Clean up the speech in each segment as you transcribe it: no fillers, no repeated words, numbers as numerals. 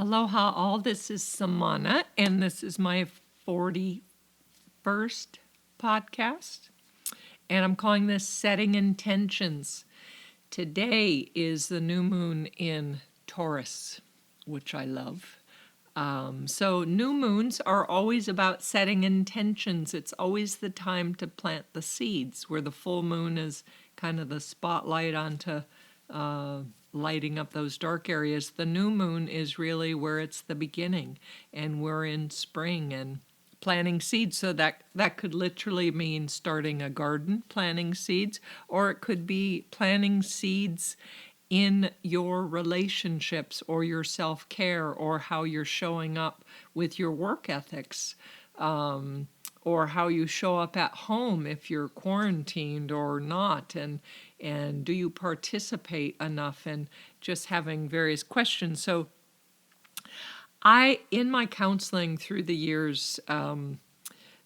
Aloha all, this is Samana, and this is my 41st podcast, and I'm calling this Setting Intentions. Today is the new moon in Taurus, which I love. So new moons are always about setting intentions. It's always the time to plant the seeds, where the full moon is kind of the spotlight onto lighting up those dark areas. The new moon is really where it's the beginning, and we're in spring and planting seeds. So that could literally mean starting a garden, planting seeds, or it could be planting seeds in your relationships or your self-care or how you're showing up with your work ethics, or how you show up at home if you're quarantined or not, and do you participate enough, and just having various questions. So in my counseling through the years,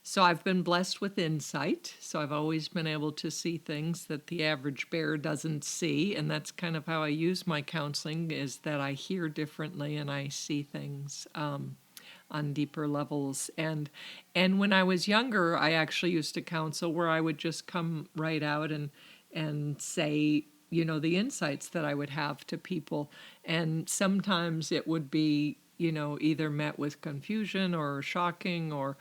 so I've been blessed with insight. So I've always been able to see things that the average bear doesn't see. And that's kind of how I use my counseling, is that I hear differently and I see things on deeper levels. And when I was younger, I actually used to counsel where I would just come right out and say, the insights that I would have to people. And sometimes it would be, either met with confusion or shocking or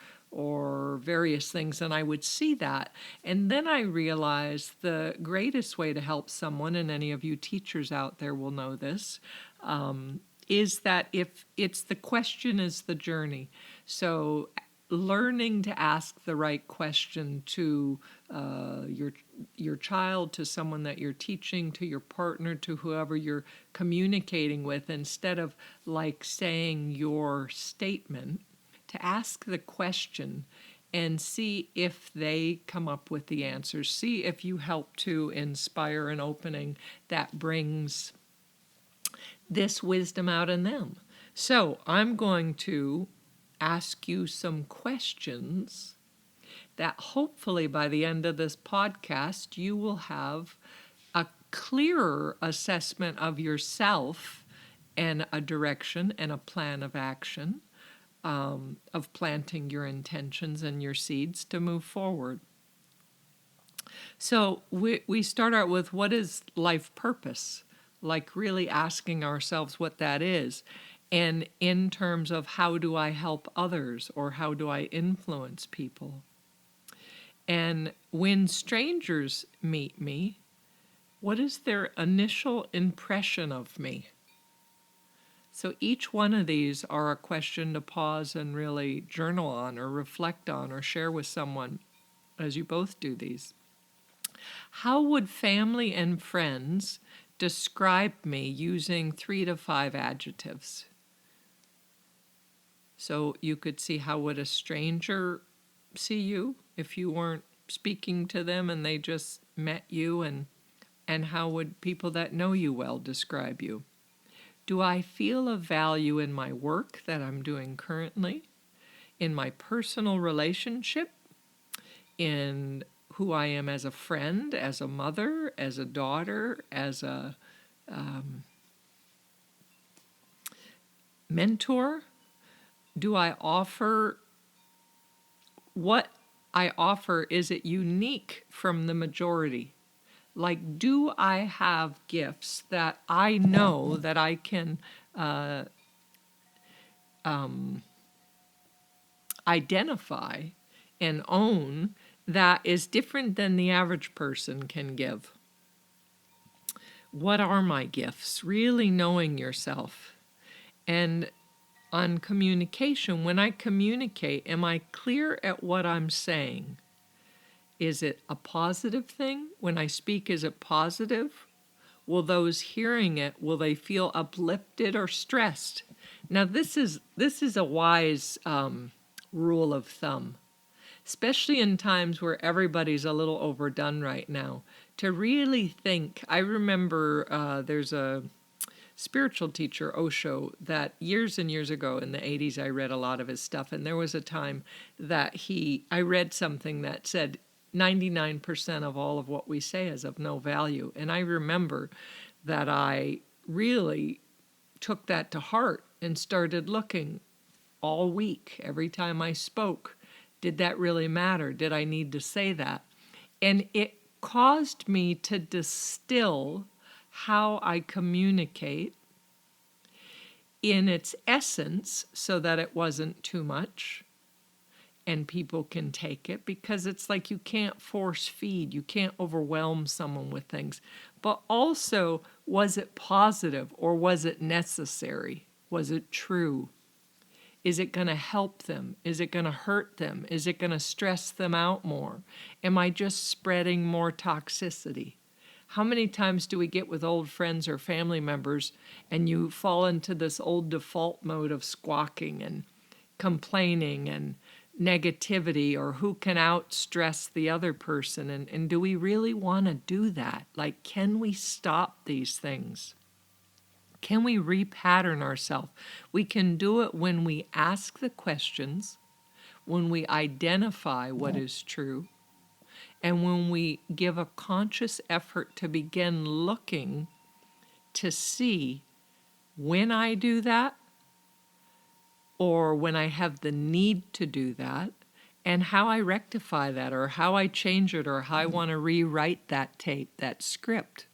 various things, and I would see that. And then I realized the greatest way to help someone, and any of you teachers out there will know this, is that if it's the question is the journey. So learning to ask the right question to your child, to someone that you're teaching, to your partner, to whoever you're communicating with, instead of like saying your statement, to ask the question and see if they come up with the answers. See if you help to inspire an opening that brings this wisdom out in them. So I'm going to ask you some questions that hopefully by the end of this podcast you will have a clearer assessment of yourself and a direction and a plan of action, of planting your intentions and your seeds to move forward. So we start out with, what is life purpose? Like really asking ourselves what that is. And in terms of, how do I help others, or how do I influence people? And when strangers meet me, what is their initial impression of me? So each one of these are a question to pause and really journal on, or reflect on, or share with someone as you both do these. How would family and friends describe me using 3 to 5 adjectives? So you could see, how would a stranger see you if you weren't speaking to them and they just met you, and how would people that know you well describe you? Do I feel a value in my work that I'm doing currently, in my personal relationship, in who I am as a friend, as a mother, as a daughter, as a mentor? Do I offer, what I offer, is it unique from the majority? Like, do I have gifts that I know that I can identify and own, that is different than the average person can give? What are my gifts? Really knowing yourself. And on communication, when I communicate, am I clear at what I'm saying? Is it a positive thing? When I speak, is it positive? Will those hearing it, will they feel uplifted or stressed? Now, this is a wise rule of thumb, especially in times where everybody's a little overdone right now, to really think. I remember there's a spiritual teacher, Osho, that years and years ago in the 80s, I read a lot of his stuff. And there was a time that I read something that said 99% of all of what we say is of no value. And I remember that I really took that to heart and started looking all week, every time I spoke. Did that really matter? Did I need to say that? And it caused me to distill how I communicate in its essence so that it wasn't too much and people can take it, because it's like you can't force feed, you can't overwhelm someone with things. But also, was it positive or was it necessary? Was it true? Is it going to help them? Is it going to hurt them? Is it going to stress them out more? Am I just spreading more toxicity? How many times do we get with old friends or family members and you fall into this old default mode of squawking and complaining and negativity, or who can out-stress the other person? And do we really want to do that? Like, can we stop these things? Can we repattern ourselves? We can do it when we ask the questions, when we identify what is true, and when we give a conscious effort to begin looking to see when I do that, or when I have the need to do that, and how I rectify that, or how I change it, or how I want to rewrite that tape, that script.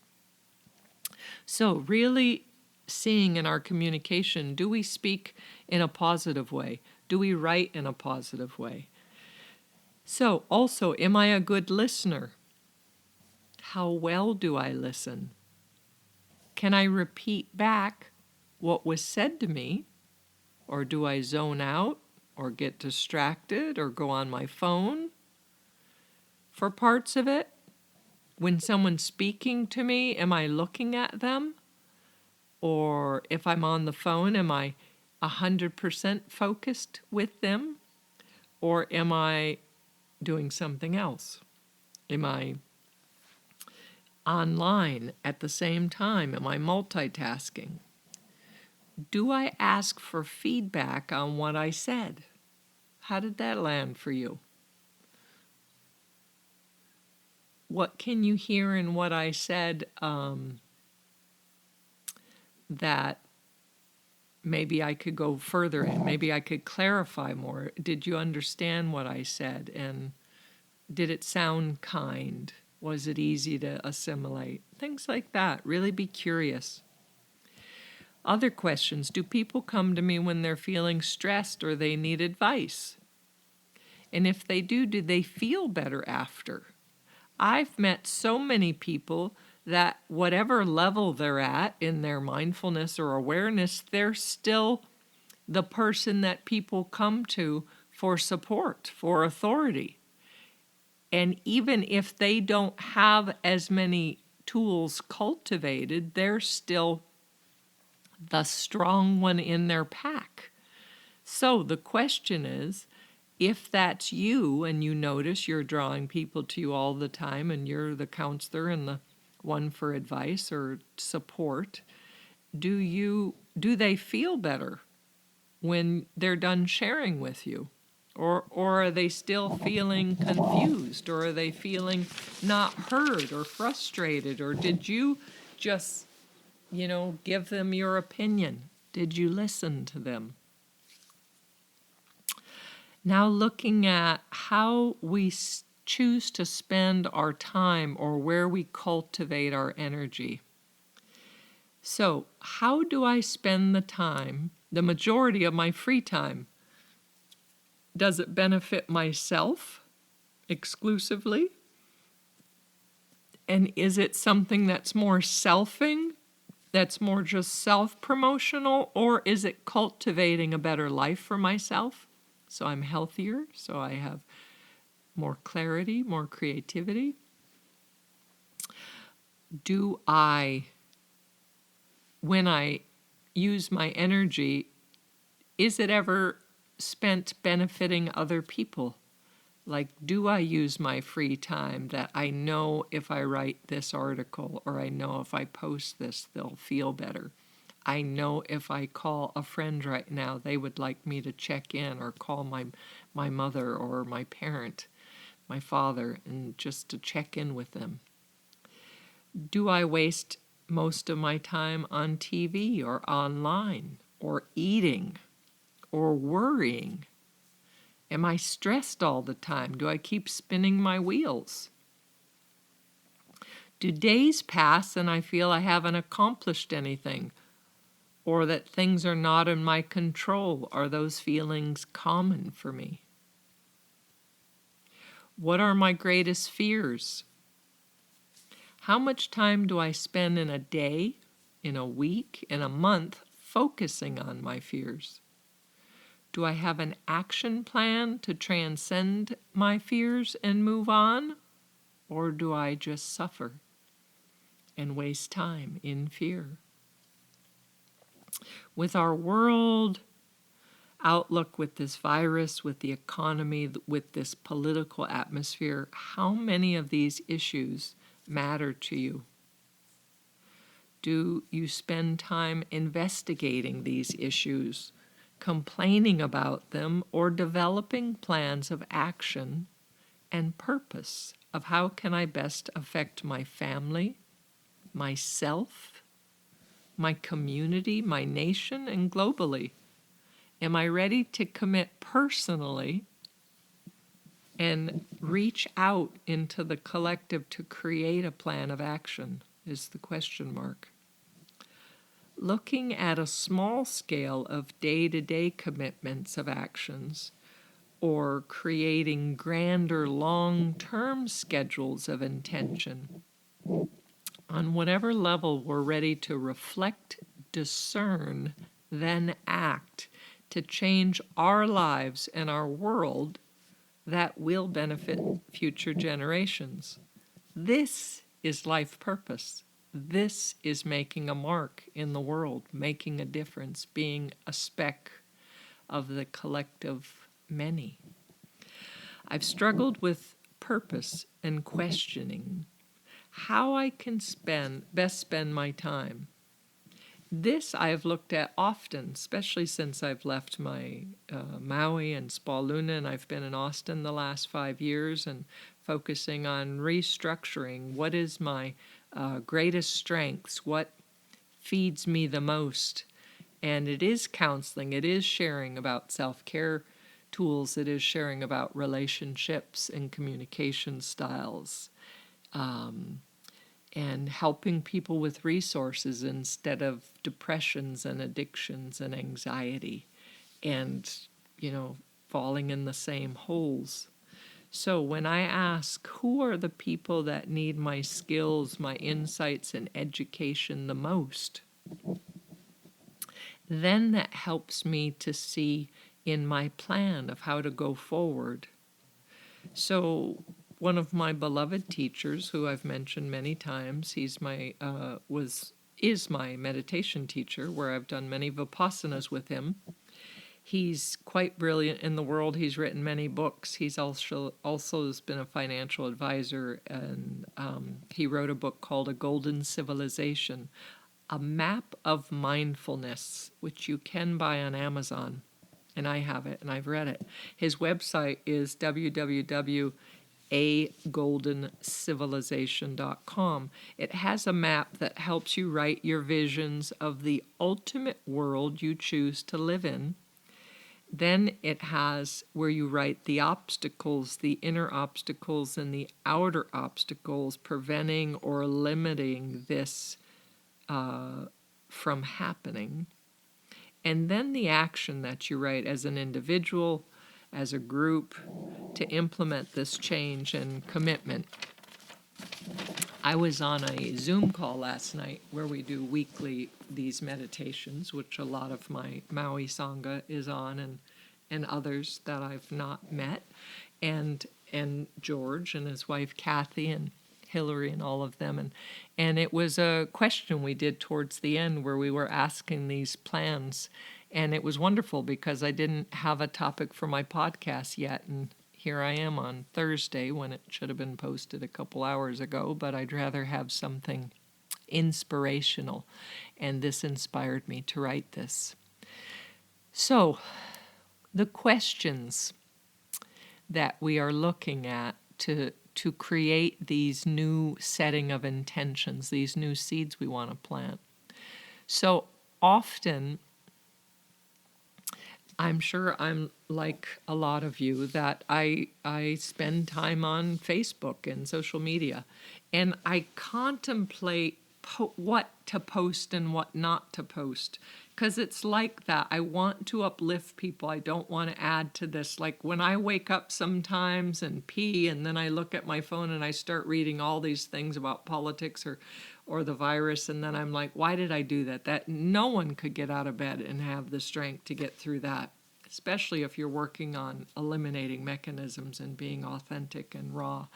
So really seeing in our communication, do we speak in a positive way? Do we write in a positive way? So also, am I a good listener? How well do I listen? Can I repeat back what was said to me? Or do I zone out or get distracted or go on my phone for parts of it? When someone's speaking to me, am I looking at them? Or if I'm on the phone, am I 100% focused with them? Or am I doing something else? Am I online at the same time? Am I multitasking? Do I ask for feedback on what I said? How did that land for you? What can you hear in what I said that maybe I could go further in? Maybe I could clarify more. Did you understand what I said? And did it sound kind? Was it easy to assimilate? Things like that. Really be curious. Other questions. Do people come to me when they're feeling stressed or they need advice? And if they do they feel better after? I've met so many people that whatever level they're at in their mindfulness or awareness, they're still the person that people come to for support, for authority. And even if they don't have as many tools cultivated, they're still the strong one in their pack. So the question is, if that's you and you notice you're drawing people to you all the time and you're the counselor and the one for advice or support, do they feel better when they're done sharing with you? Or are they still feeling confused? Or are they feeling not heard or frustrated? Or did you just, give them your opinion? Did you listen to them? Now looking at how we choose to spend our time or where we cultivate our energy. So how do I spend the time, the majority of my free time? Does it benefit myself exclusively? And is it something that's more selfing, that's more just self-promotional, or is it cultivating a better life for myself? So I'm healthier, so I have more clarity, more creativity. Do I, when I use my energy, is it ever spent benefiting other people? Like, do I use my free time that I know if I write this article or I know if I post this, they'll feel better? I know if I call a friend right now, they would like me to check in, or call my mother or my parent, my father, and just to check in with them. Do I waste most of my time on TV or online or eating or worrying? Am I stressed all the time? Do I keep spinning my wheels? Do days pass and I feel I haven't accomplished anything, or that things are not in my control? Are those feelings common for me? What are my greatest fears? How much time do I spend in a day, in a week, in a month focusing on my fears? Do I have an action plan to transcend my fears and move on? Or do I just suffer and waste time in fear? With our world outlook, with this virus, with the economy, with this political atmosphere, how many of these issues matter to you? Do you spend time investigating these issues, complaining about them, or developing plans of action and purpose of how can I best affect my family, myself, my community, my nation, and globally? Am I ready to commit personally and reach out into the collective to create a plan of action? Is the question mark. Looking at a small scale of day-to-day commitments of actions, or creating grander long-term schedules of intention, on whatever level we're ready to reflect, discern, then act to change our lives and our world that will benefit future generations. This is life purpose. This is making a mark in the world, making a difference, being a speck of the collective many. I've struggled with purpose and questioning how I can best spend my time. This I have looked at often, especially since I've left my Maui and Spaluna, and I've been in Austin the last 5 years and focusing on restructuring what is my greatest strengths, what feeds me the most. And it is counseling, it is sharing about self-care tools, it is sharing about relationships and communication styles. And helping people with resources instead of depressions and addictions and anxiety and, falling in the same holes. So when I ask, who are the people that need my skills, my insights, and education the most, then that helps me to see in my plan of how to go forward. So one of my beloved teachers, who I've mentioned many times, is my meditation teacher, where I've done many Vipassanas with him. He's quite brilliant in the world. He's written many books. He's also has been a financial advisor, and he wrote a book called A Golden Civilization, a map of mindfulness, which you can buy on Amazon. And I have it, and I've read it. His website is www.agoldencivilization.com. It has a map that helps you write your visions of the ultimate world you choose to live in. Then it has where you write the obstacles, the inner obstacles and the outer obstacles preventing or limiting this from happening. And then the action that you write as an individual, as a group, to implement this change and commitment. I was on a Zoom call last night where we do weekly these meditations, which a lot of my Maui Sangha is on, and others that I've not met, and George and his wife Kathy and Hillary and all of them. And it was a question we did towards the end where we were asking these plans. And it was wonderful because I didn't have a topic for my podcast yet. And here I am on Thursday when it should have been posted a couple hours ago, but I'd rather have something inspirational. And this inspired me to write this. So, the questions that we are looking at to to create these new setting of intentions, these new seeds we want to plant. So often, I'm sure I'm like a lot of you, that I spend time on Facebook and social media, and I contemplate what to post and what not to post, because it's like that. I want to uplift people. I don't want to add to this. Like when I wake up sometimes and pee, and then I look at my phone and I start reading all these things about politics or the virus, and then I'm like, why did I do that? That no one could get out of bed and have the strength to get through that, especially if you're working on eliminating mechanisms and being authentic and raw.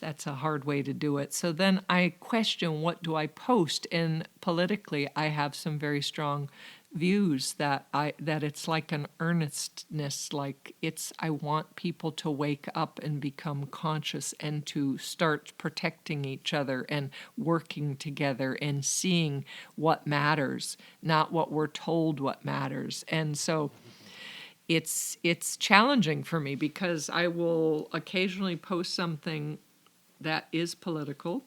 That's a hard way to do it. So then I question, what do I post? And politically, I have some very strong views that it's like an earnestness, like I want people to wake up and become conscious and to start protecting each other and working together and seeing what matters, not what we're told what matters. And so it's challenging for me, because I will occasionally post something that is political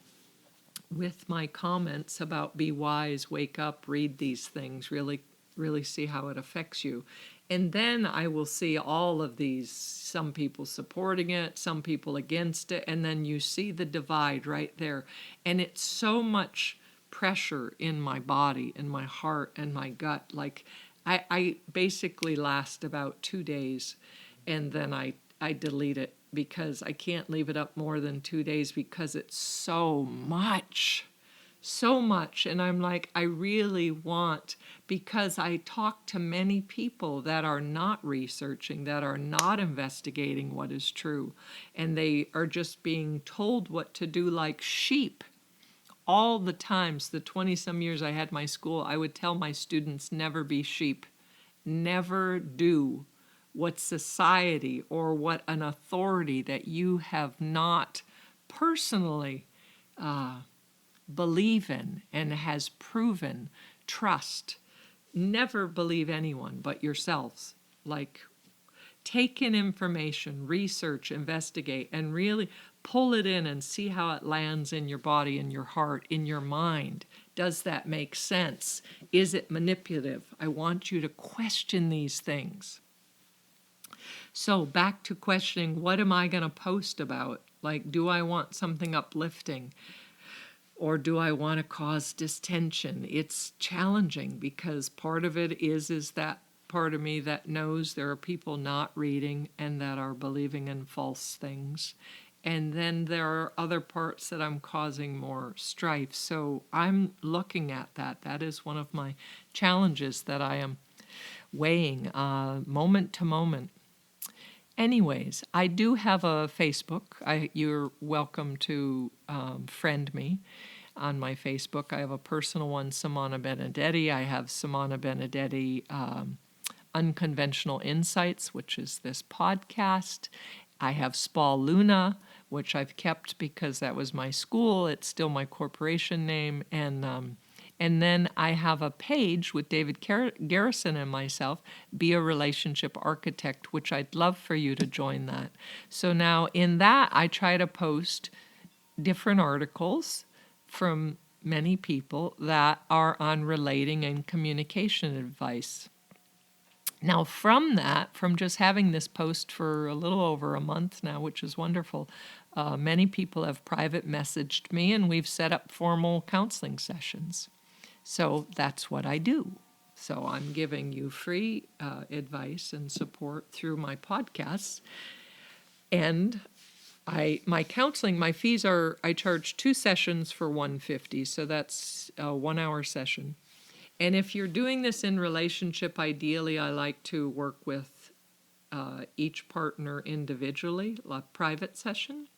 with my comments about be wise, wake up, read these things, really, really see how it affects you. And then I will see all of these, some people supporting it, some people against it, and then you see the divide right there. And it's so much pressure in my body and my heart and my gut. Like I basically last about 2 days, and then I delete it, because I can't leave it up more than 2 days, because it's so much. And I'm like, I really want, because I talk to many people that are not researching, that are not investigating what is true, and they are just being told what to do like sheep. All the times, the 20-some years I had my school, I would tell my students, never be sheep. Never do what society or what an authority that you have not personally believe in and has proven trust. Never believe anyone but yourselves. Like, take in information, research, investigate, and really pull it in and see how it lands in your body, in your heart, in your mind. Does that make sense? Is it manipulative? I want you to question these things. So back to questioning, what am I going to post about? Like, do I want something uplifting? Or do I want to cause distension? It's challenging, because part of it is that part of me that knows there are people not reading and that are believing in false things. And then there are other parts that I'm causing more strife. So I'm looking at that. That is one of my challenges that I am weighing moment to moment. Anyways, I do have a Facebook. You're welcome to friend me on my Facebook. I have a personal one, Samana Benedetti. I have Samana Benedetti Unconventional Insights, which is this podcast. I have Spal Luna, which I've kept because that was my school. It's still my corporation name. And then I have a page with David Garrison and myself, Be a Relationship Architect, which I'd love for you to join that. So now in that, I try to post different articles from many people that are on relating and communication advice. Now from just having this post for a little over a month now, which is wonderful, many people have private messaged me, and we've set up formal counseling sessions. So that's what I do. So I'm giving you free advice and support through my podcasts. And my counseling, my fees are, I charge 2 sessions for $150, so that's a 1-hour session. And if you're doing this in relationship, ideally I like to work with each partner individually, a private session.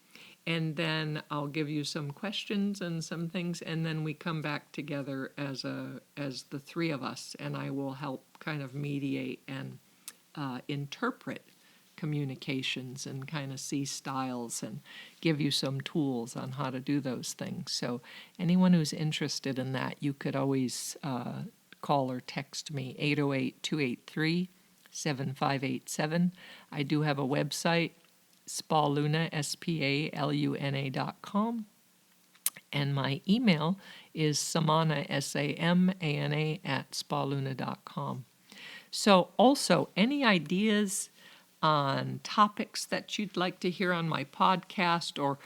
And then I'll give you some questions and some things, and then we come back together as the 3 of us, and I will help kind of mediate and interpret communications and kind of see styles and give you some tools on how to do those things. So anyone who's interested in that, you could always call or text me, 808-283-7587. I do have a website, spaluna, spaluna.com. And my email is samana, samana, @spaluna.com. So also, any ideas on topics that you'd like to hear on my podcast, or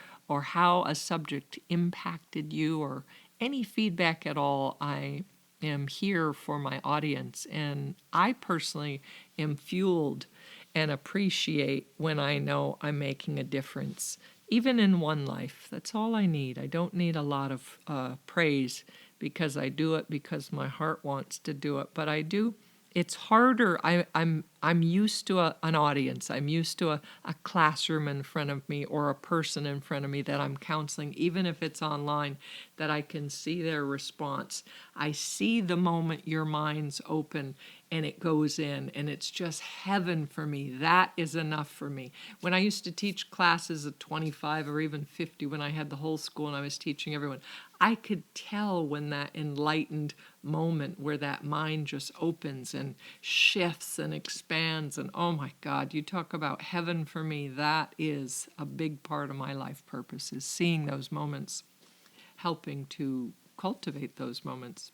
how a subject impacted you, or any feedback at all, I am here for my audience. And I personally am fueled and appreciate when I know I'm making a difference, even in one life. That's all I need. I don't need a lot of praise, because I do it because my heart wants to do it. But I do. It's harder. I'm used to an audience. I'm used to a classroom in front of me, or a person in front of me that I'm counseling, even if it's online, that I can see their response. I see the moment your mind's open and it goes in, and it's just heaven for me. That is enough for me. When I used to teach classes of 25 or even 50, when I had the whole school and I was teaching everyone, I could tell when that enlightened moment where that mind just opens and shifts and expands. And oh my God, you talk about heaven for me. That is a big part of my life purpose, is seeing those moments, helping to cultivate those moments.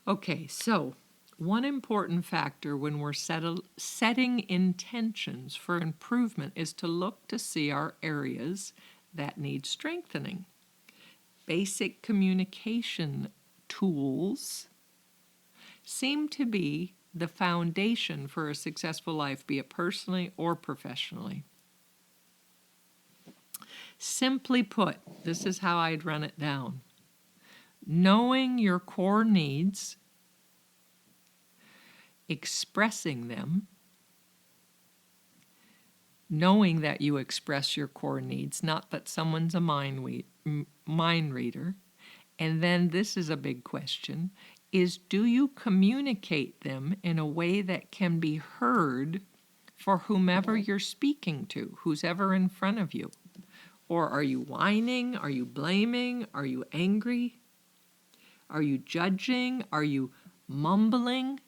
Okay, so one important factor when we're setting intentions for improvement is to look to see our areas that need strengthening. Basic communication tools seem to be the foundation for a successful life, be it personally or professionally. Simply put, this is how I'd run it down. Knowing your core needs, expressing them, knowing that you express your core needs, not that someone's a mind reader. And then this is a big question, is do you communicate them in a way that can be heard for whomever you're speaking to, who's ever in front of you? Or are you whining? Are you blaming? Are you angry? Are you judging? Are you mumbling?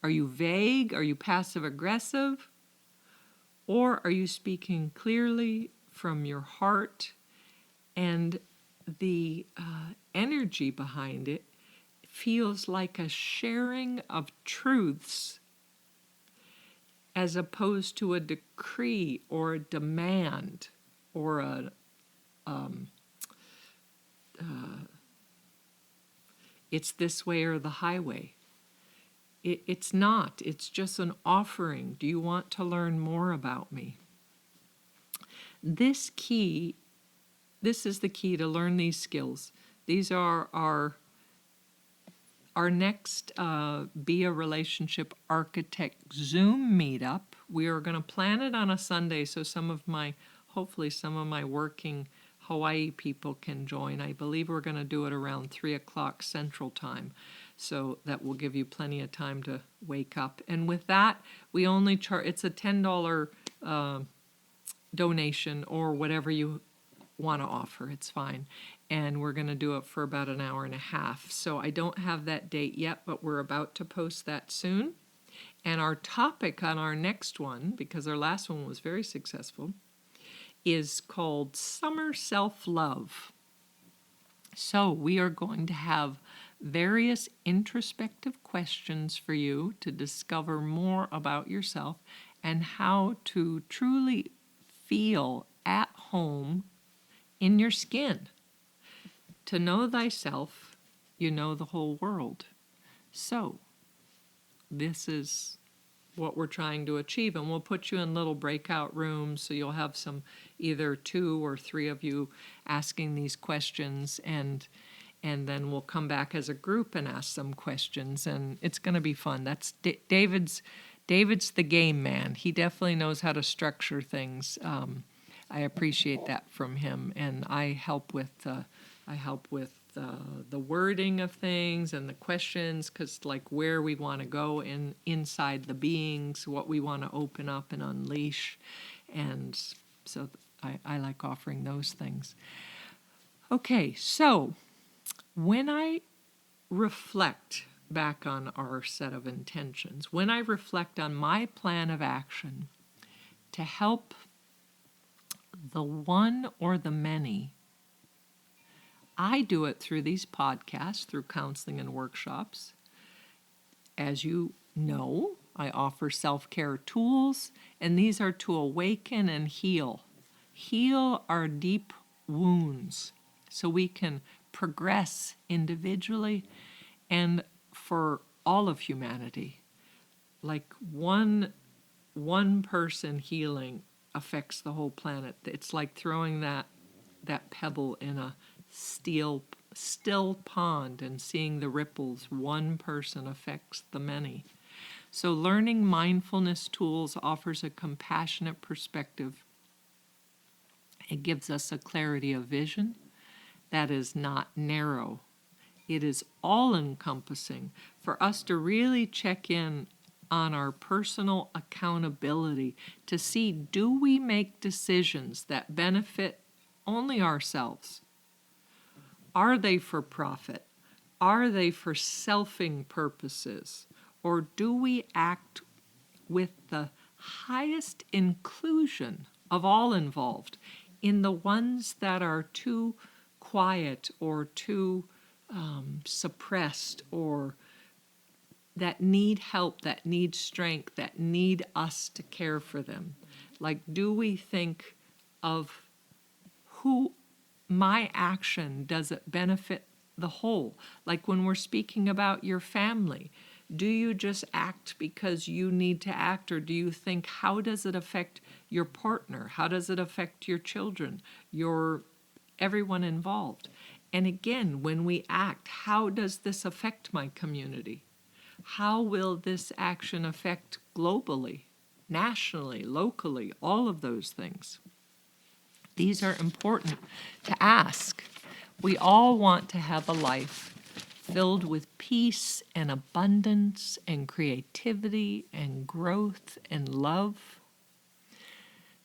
Are you vague? Are you passive-aggressive? Or are you speaking clearly from your heart? And the energy behind it feels like a sharing of truths, as opposed to a decree or a demand or a it's this way or the highway. It's not. It's just an offering. Do you want to learn more about me? This is the key to learn these skills. These are our next Be a Relationship Architect Zoom meetup. We are going to plan it on a Sunday, so hopefully some of my working Hawaii people can join. I believe we're going to do it around 3 o'clock Central Time. So that will give you plenty of time to wake up. And with that, we only charge, it's a $10 donation, or whatever you want to offer, it's fine. And we're going to do it for about an hour and a half. So I don't have that date yet, but we're about to post that soon. And our topic on our next one, because our last one was very successful, is called Summer Self-Love. So we are going to have various introspective questions for you to discover more about yourself and how to truly feel at home in your skin. To know thyself, you know the whole world. So this is what we're trying to achieve, and we'll put you in little breakout rooms, so you'll have either 2 or 3 of you asking these questions, and then we'll come back as a group and ask some questions, and it's going to be fun. That's David's the game man. He definitely knows how to structure things. I appreciate that from him, and I help with the wording of things and the questions, because like where we want to go inside the beings, what we want to open up and unleash, and so I like offering those things. Okay, so when I reflect back on our set of intentions, when I reflect on my plan of action to help the one or the many. I do it through these podcasts, through counseling and workshops. As you know, I offer self-care tools, and these are to awaken and heal. Heal our deep wounds so we can progress individually and for all of humanity. Like one person healing affects the whole planet. It's like throwing that pebble in a still pond and seeing the ripples. One person affects the many. So learning mindfulness tools offers a compassionate perspective. It gives us a clarity of vision that is not narrow. It is all-encompassing for us to really check in on our personal accountability to see, do we make decisions that benefit only ourselves? Are they for profit? Are they for selfing purposes? Or do we act with the highest inclusion of all involved in the ones that are too quiet or too suppressed, or that need help, that need strength, that need us to care for them? Like, do we think of who my action, does it benefit the whole? Like when we're speaking about your family, do you just act because you need to act, or do you think, how does it affect your partner? How does it affect your children, everyone involved? And again, when we act, how does this affect my community? How will this action affect globally, nationally, locally, all of those things? These are important to ask. We all want to have a life filled with peace and abundance and creativity and growth and love.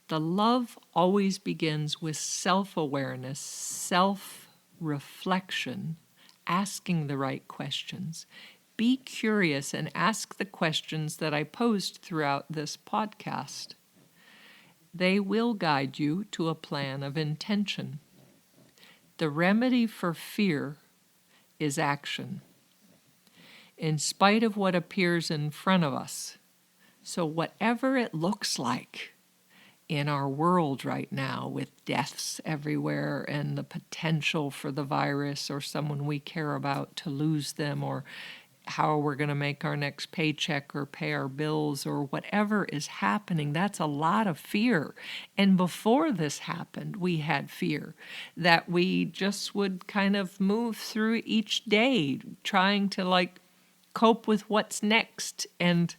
The love always begins with self-awareness, self-reflection, asking the right questions. Be curious and ask the questions that I posed throughout this podcast. They will guide you to a plan of intention. The remedy for fear is action, in spite of what appears in front of us. So whatever it looks like in our world right now, with deaths everywhere and the potential for the virus or someone we care about to lose them, or how we're going to make our next paycheck or pay our bills, or whatever is happening, that's a lot of fear. And before this happened, we had fear that we just would kind of move through each day trying to cope with what's next. And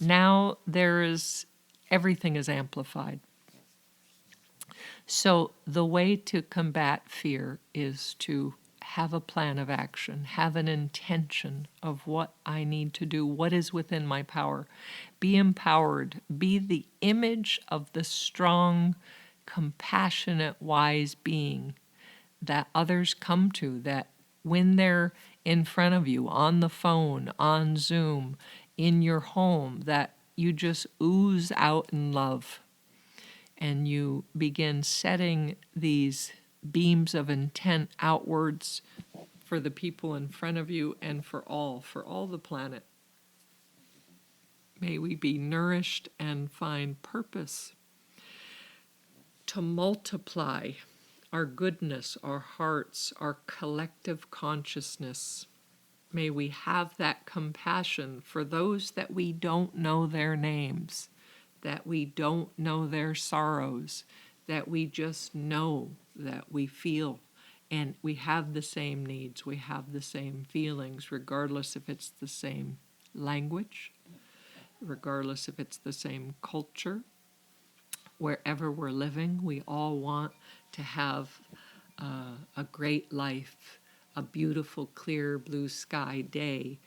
now everything is amplified. So the way to combat fear is to have a plan of action, have an intention of what I need to do, what is within my power. Be empowered, be the image of the strong, compassionate, wise being that others come to, that when they're in front of you, on the phone, on Zoom, in your home, that you just ooze out in love. And you begin setting these beams of intent outwards for the people in front of you and for all the planet. May we be nourished and find purpose to multiply our goodness, our hearts, our collective consciousness. May we have that compassion for those that we don't know their names, that we don't know their sorrows, that we just know that we feel, and we have the same needs, we have the same feelings, regardless if it's the same language, regardless if it's the same culture. Wherever we're living, we all want to have a great life, a beautiful, clear, blue sky day,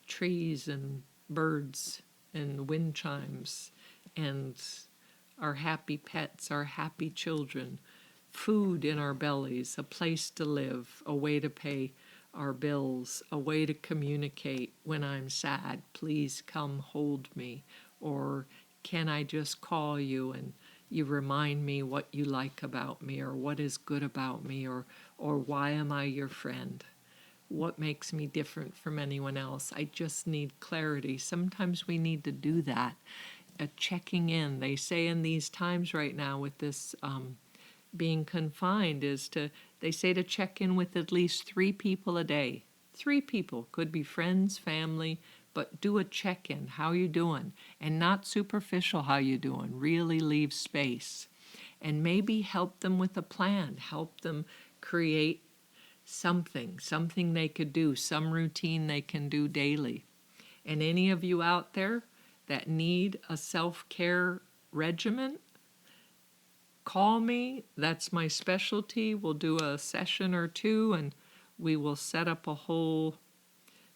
trees and birds and wind chimes, and our happy pets, our happy children, food in our bellies, a place to live, a way to pay our bills, a way to communicate when I'm sad, please come hold me, or can I just call you and you remind me what you like about me, or what is good about me, or why am I your friend? What makes me different from anyone else? I just need clarity. Sometimes we need to do that. Checking in. They say in these times right now with this being confined they say to check in with at least 3 people a day. 3 people, could be friends, family, but do a check-in. How you doing? And not superficial how you doing. Really leave space. And maybe help them with a plan. Help them create something they could do, some routine they can do daily. And any of you out there that need a self-care regimen, call me. That's my specialty. We'll do a session or two, and we will set up a whole,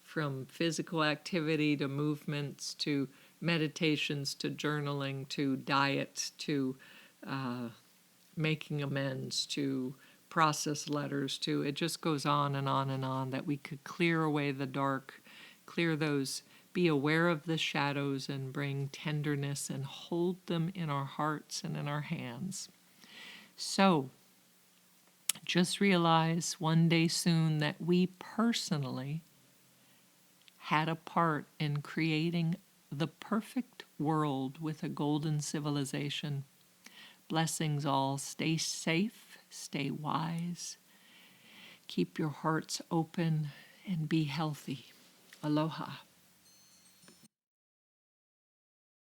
from physical activity to movements to meditations to journaling to diet to making amends to process letters to, it just goes on and on and on, that we could clear away the dark, clear those, be aware of the shadows and bring tenderness and hold them in our hearts and in our hands. So just realize one day soon that we personally had a part in creating the perfect world with a golden civilization. Blessings all. Stay safe, stay wise, keep your hearts open, and be healthy. Aloha.